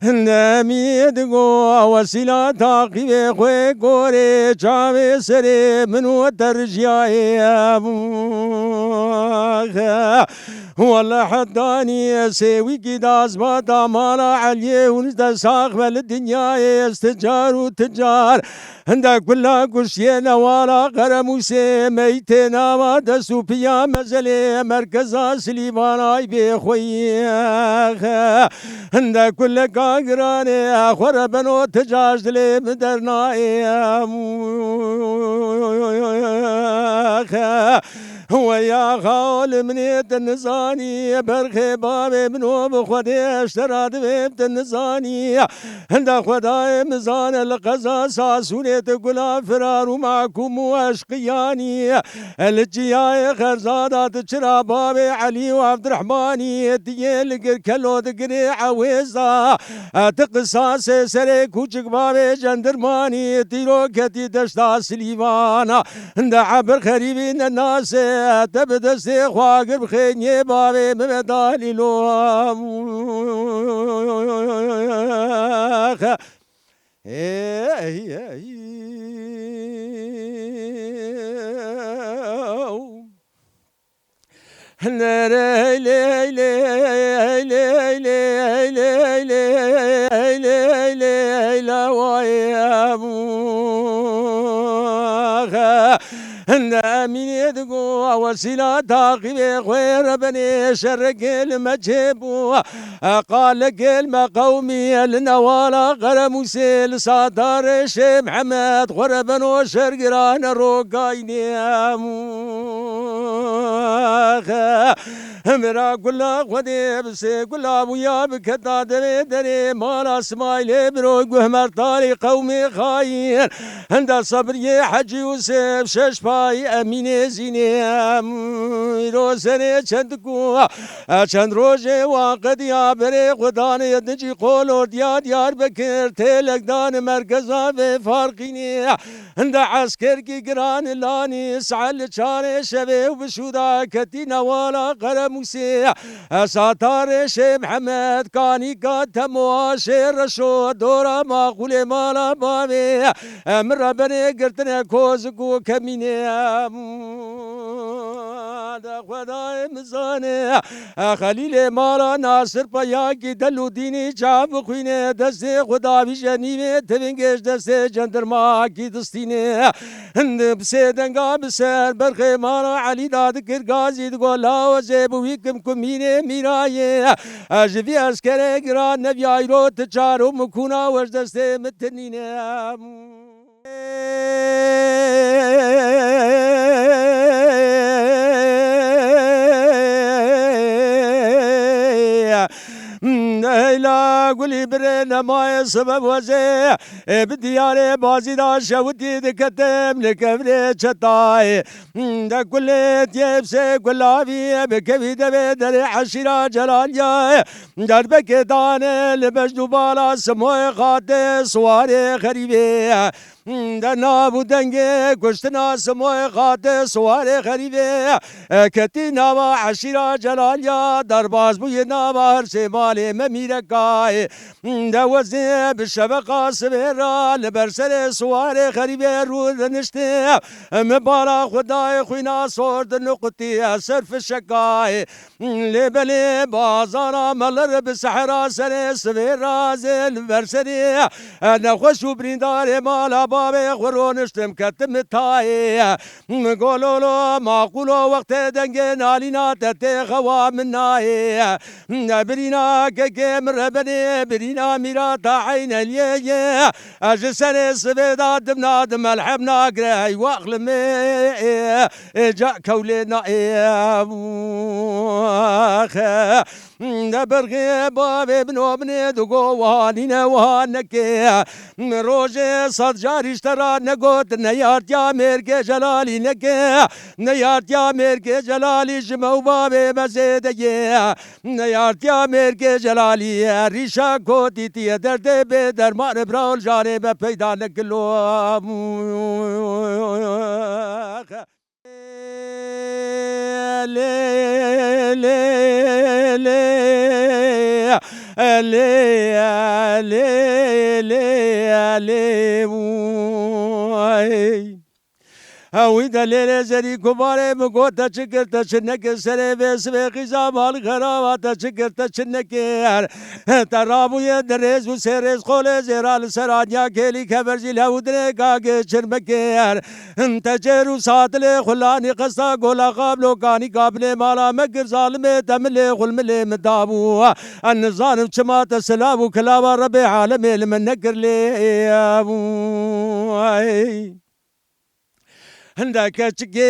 نميدقو وسيلة تعقيب خوي كوري جامي سري من وترجعي والله حداني سوي كداز باتا مالا عليه ونزد ساق بالدنيا استجار وتجار عندك كلها كشينا ولا قرموسي ميتنا ما دسو بيا مزلي مركزا سليمان بخوي عندك كل قاقراني خربنو تجاج لي مدرنا ويا خال منيت النزاني برخي بابي منو بخودي اشتراد بيبت النزاني عند خداي مزان القزا ساسوني تقول فرار معكم واشقياني الجياي خرزادة تشرا بابي علي وعبد الرحماني تيل كلو تقري عويزة تقصاص سريك وجك بابي جندرماني تيرو كتي دشتا سليمان عند عبر خريبين الناس تبدأ استخواق بخيني بابي ممدالي لو من يدقو وسيلة تعقيب غير بني شرق المجيب قال قل قومي النوالا غرموسي لصدر شي محمد غربنو شرقران روقايني مرا قلا خدي بسي قلا ويا بكتا دري دري مالا سمايلي بروق وهمر طاري قومي خاين عند الصبر حجي يوسف ششفاي امين زيني روزني چندكو چند روجه واقد يا بري خدان يدنجي قولو ديار بكر تلك دان مركزا بفارقيني عند عسكر كي قران لاني سعال چاري شبه وبشودا كتي نوالا قرموسي ساتار شي محمد كاني قاتموا شير رشو دورا ماقول مالا بابي من ربني قرتنا كوزكو كميني خدای مزانه خلیل مالا ناصر پایا کی دلو دینی چاب خوینه دست خدا بیشنی تبینگش دست جندرما کی دستینه بسه دنگا بسر برخ مالا علی داد کرگازی دگولا و زیبوی کم کمینه میرایه جوی اسکره گران نبی آیرو تچارو مکونا وش دست متنینه لا قولي برنا ما سبب وزي بدياري بازي دا شوتي دكتم لكبري شطاي دا كل تيبسي كلابي بكبي دبي دري عشيرة جلاليا دربك داني لبجدو بالا سموي خاتي سواري خريبي دنا بودنگه کشتنا سموی خاطر سوار خریبه کتی نوا عشیرا جلالیا درباز بوی نوا هر سی مالی ممیرکای دوزی بشبقا سبیرا لبرسر سوار خریبه رو دنشته مبارا خدای خوینا سورد نقطی صرف شکای لبلی بازارا ملر بسحرا سر سبیرا زل برسری نخوشو بریندار مالا بابي خورونشتم كتم تاي قولولو معقولو وقت دنگن علينا تتي خوا مناي برينا كيم ربني برينا ميراتا عين اليي اجسني سبيدا دمنا دم الحبنا قراي واخلمي جاء كولينا نبرغي بابي بنو بني دقو وانينا وانكي روجي صد جاري اشترى نقود نيارت يا ميركي جلالي نكي نيارت يا ميركي جلالي جمو بابي مزيدي نيارت يا ميركي جلالي ريشا كو گوتی تی درد به درمان برال جانه به پیدا نکلو لی لی لی لی لی هاوی دلیل زری کباره مگوتا چکر تا چنک سر بیس به خیزام حال خراباتا چکر تا چنکر ترابوی درز و سرز خول زیرال سرانیا کلی خبرزی لودره کاگه چرمکر تجرو ساتل خلانی قصا گولا قابلو کانی قابل مالا مگر ظالم تمل خلمل مدابو النظام چمات سلام و کلاوا رب عالم لمن نکر لی ابو هندك تجي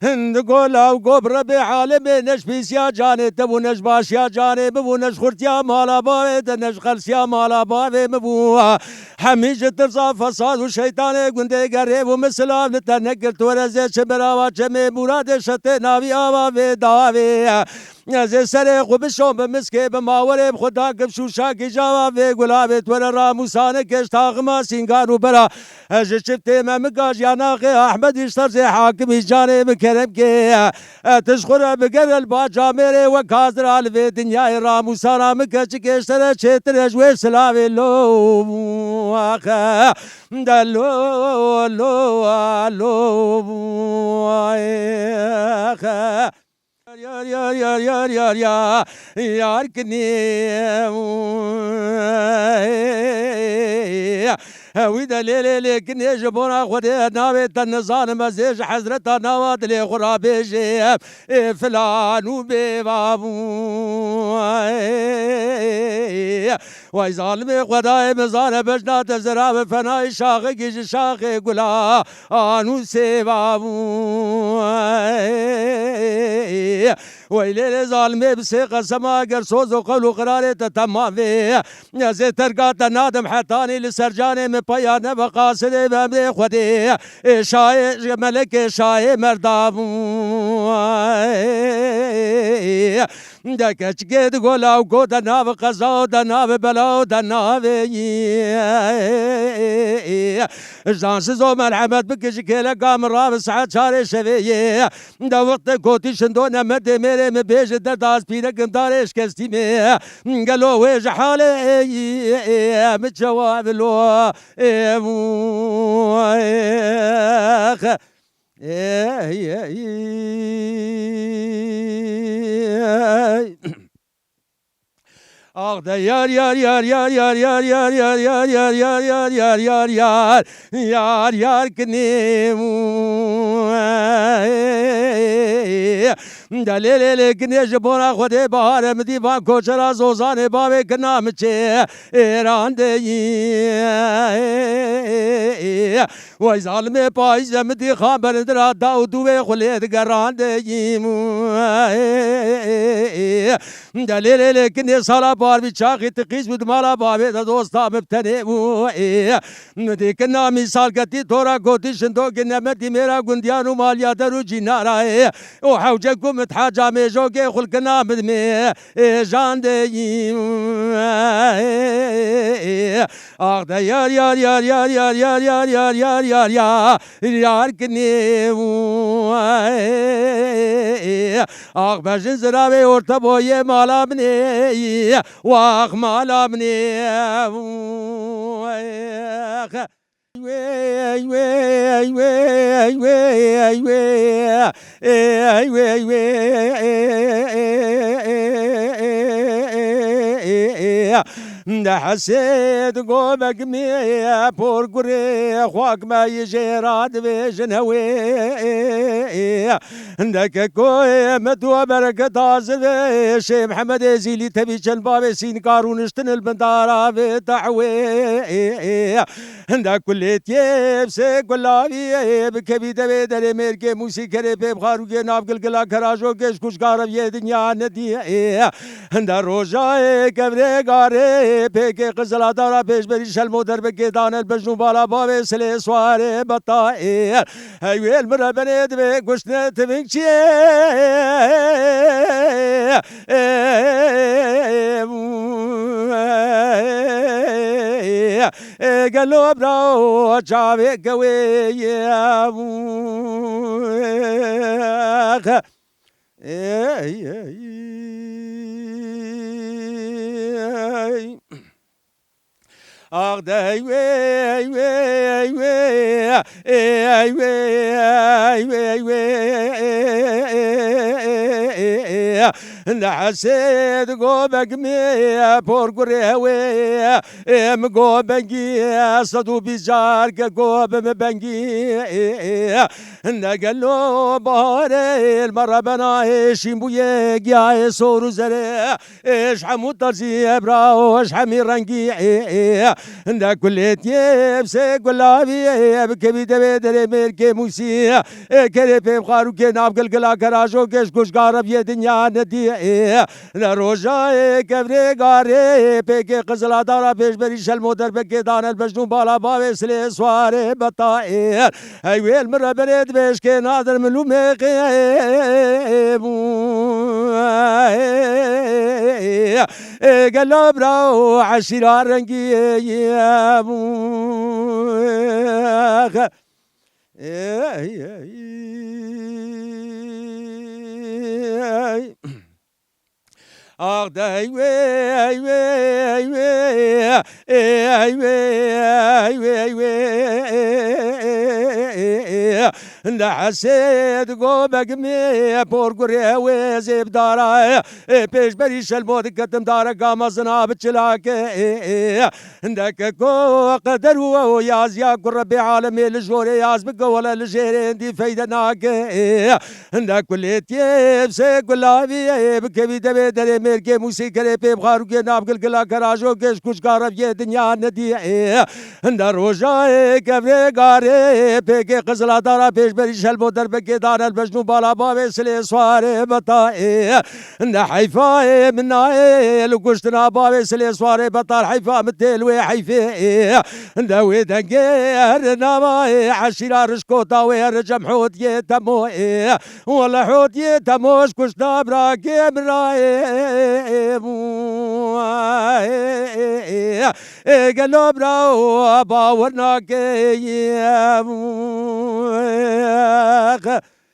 هند قولا وقبر بعالم نشبيس يا جاني تبو نشباش يا جاني ببو نشخرت يا مالا بابي نشخلس يا مالا بابي مبو حميجة ترصى فصاد وشيطان قندي قريب ومسلام نتنقل تورزي شبراوات شمي مراد شتي ناوي آوا في داوي زي سرق وبشوم بمسكي بماوري بخدا قبشو شاكي جاوا في قلابي تورا راموساني كشتاق ما سينغان وبرا اجي شفتي ما مقاش يا ناقي احمد يشتر زي حاكمي جاني بكرم كي تشخر بقر الباجا ميري وكازر على في دنيا راموسانا مكاش كشتر شتر جوي سلاوي لو اخا دلو لو لو اخا يار كني ويدا ليلي لكن يجبونا خدي ناوي تنزان مزيج حزرتا نواد لي غرابي جيب فلان وبيبابو واي ظالمي خداي مزان بجنا تزراب فناي شاخي جيج شاخي قلا انو سيبابو ويلي ظالمي بسيقة سما قرصوز وقولو قراري تتمام في زي ترقات نادم حتاني لسرجاني من بيان بقاصدي بامدي خودي شاي ملك شاي مرداب دك اشقد قولا وقود ناف قزاو دناف بلاو دناف جانس زو مرحمت بكش كيلا قام راب ساعات شاري شفيه دا وقت كوتي شندونا مدي ميري مبيج درداز بينك مدارش كستي مي قالو ويج حالي متجواب لو آخ ده یار یار یار یار یار یار یار یار یار یار یار یار یار یار یار یار کنیم دلیل کنی جبورا خودی بهار مدی با کوچرا زوزان بابه کنام چه ایران دی وای ظالم پایز مدی خبر درا داودو به خلید گران دی دلیل کنی سالا بار بچاقی تقیز بود مالا بابه دوستا مبتنی بو مدی کنا مثال کتی تورا گوتی شندو که نمتی میرا گندیانو مالیا درو جینارا او حوجه کمت حاجا میجو که خلقنا مدمی جان دی آخ ده یار یار یار یار یار یار یار یار یار یار یار یار کنی آخ بجن زرابه ارتا بوی مالا بنی واخ مالا بني ده حسيت قومك مية بورقري خواك ما يجي راد بجنوي عندك كوي مدوى بركة عازبي شي محمد زيلي تبي جنبابي سين قارون اشتن البندارة في دعوي عندك كل تيب سي قلابي بكبي دبي دري ميركي موسيقى بخارو كي نافقل قلا كراجو كيش كوش قارب يدنيا ندي عند روجاي كبري قاري بيكي قزلا دارا بيش بريش المودر بقيدان البجنو بالا بابي سلي سواري بطائر هاي المرة بنيد بيك وشنا تبكشي قالوا براو جابي قوي أغداي وي وي وي وي وي وي نحسيد قوبك مي بورقري وي مقوبنجي صدو بيجارك قوب مبنجي نقلو باري المرة بنايش مبويق يا سورو زري ايش حمود ترزي براو ايش حمي رنقي عند كليتي بسي قلابي بكبي دبي ميركي موسي كري في بخارو كي ناب قلقلا كراجو كش كش قارب يا دنيا ندي نروجا كبري قاري بيكي قزلا دارا بيش بريش المودر بكي دان البجنو بالا بابي سلي سواري بطائر ايوه المرة بريد بيش كي نادر ملو ميقي قال براو عشيرة رنقي يا موخ أغداي وي وي وي وي وي نحسيد قوبك مي بورقري وزيب دارا بيش بريش المود قدم دارا قام زناب تشلاك عندك كو قدر وياز يا قربي عالمي الجوري ياز بقولا الجيرين دي فايدناك عندك كليتي بسي قلابي بكبي دبي دري ميركي موسيقى بي بخارو كي ناب قلقلا كراجو كيش كوش قارب يا دنيا ندي عند روجاي كبري قاري بيكي قزلا دارا بيش بريش المودر بكي دار البجنو بالا بابي سلي سواري بطائي عند حيفاي من نايل وقشتنا بابي سلي سواري بطار حيفا متيل وحيفي عند ويدنقير ناماي عشيرا رشكوتا ويرجم حوت يتموي ولا حوت يتموش كشنا براكي براي قالوا براو باورناك يا